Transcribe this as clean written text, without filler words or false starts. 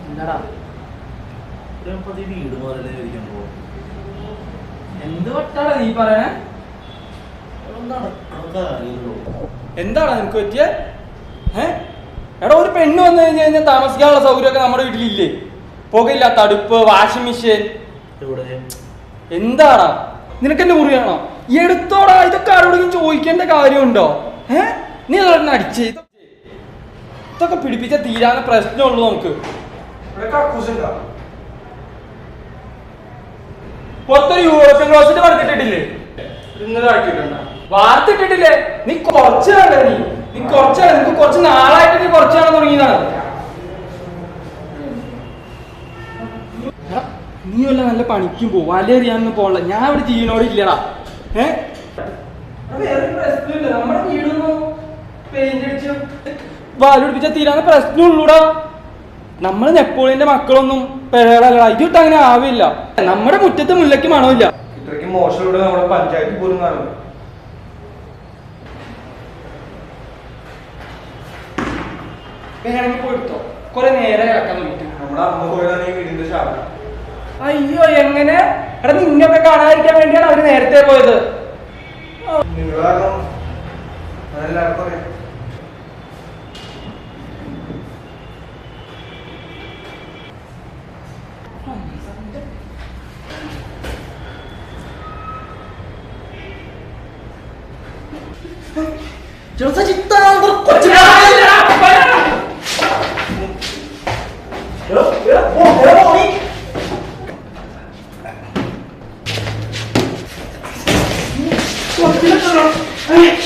എന്താടാ വീട് പോലെ ഇരിക്കുമ്പോ എന്ത് വട്ടാടാ നീ പറയണേ? എന്താടാ നിനക്ക് പറ്റിയ? എടാ ഒരു പെണ്ണ് വന്നു കഴിഞ്ഞാൽ താമസിക്കാനുള്ള സൗകര്യമൊക്കെ നമ്മുടെ വീട്ടിലില്ലേ? പുകയില്ലാത്ത അടുപ്പ്, വാഷിംഗ് മെഷീൻ. എന്താടാ നിനക്കെന്നെ മുറിയാണോ? എടുത്തോടാ, ഇതൊക്കെ ആരോടെങ്കിലും ചോദിക്കേണ്ട കാര്യമുണ്ടോ? നീ അതൊക്കെ അടിച്ചേ. ഇതൊക്കെ പിടിപ്പിച്ച തീരാന പ്രശ്നമുള്ളൂ നമുക്ക്. പുറത്തൊരു യൂറോപ്യൻ ക്ലോസറ്റ് വാർത്തിട്ടിട്ടില്ലേ? വാർത്തിട്ടിട്ടില്ലേ? നീ കുറച്ചാണ് നീ കുറച്ചാണ് നിനക്ക് കുറച്ച് നാളായിട്ട് നീ കുറച്ചാണ് തുടങ്ങിയതാണ്. നീ വല്ല നല്ല പണിക്കും പോവും, വലറിയാനൊന്നും പോകണ്ട. ഞാൻ ഇവിടെ ജീവനോട് ഇല്ലടാ. വേറെ പ്രശ്നമില്ല, നമ്മുടെ വീടൊന്നും പെയിന്റ് അടിച്ച് വാലുപിടിപ്പിച്ച തീരാന പ്രശ്നമുള്ളൂടാ. നമ്മള് നെപ്പോളിയന്റെ മക്കളൊന്നും പിഴകളല്ല. ഇതിട്ട് അങ്ങനെ ആവില്ല. നമ്മുടെ മുറ്റത്ത് മുല്ലയ്ക്ക് മണമില്ല. ഇത്രയ്ക്ക് മോശം നമ്മുടെ പഞ്ചായത്ത് പോലും കാണും. വേണമെങ്കിൽ പോയിട്ടോ, കൊറേ നേരെ കിടക്കാൻ നോക്കി. നമ്മുടെ അമ്മ പോയതാണ് ഈ വീടിന്റെ ശാപം. അയ്യോ, എങ്ങനെ? എടാ നിന്നൊക്കെ കാണാതിരിക്കാൻ വേണ്ടിയാണ് അവര് നേരത്തെ പോയത്. നിങ്ങൾ കാരണം അതെല്ലാവർക്കും അറിയാം. Hey!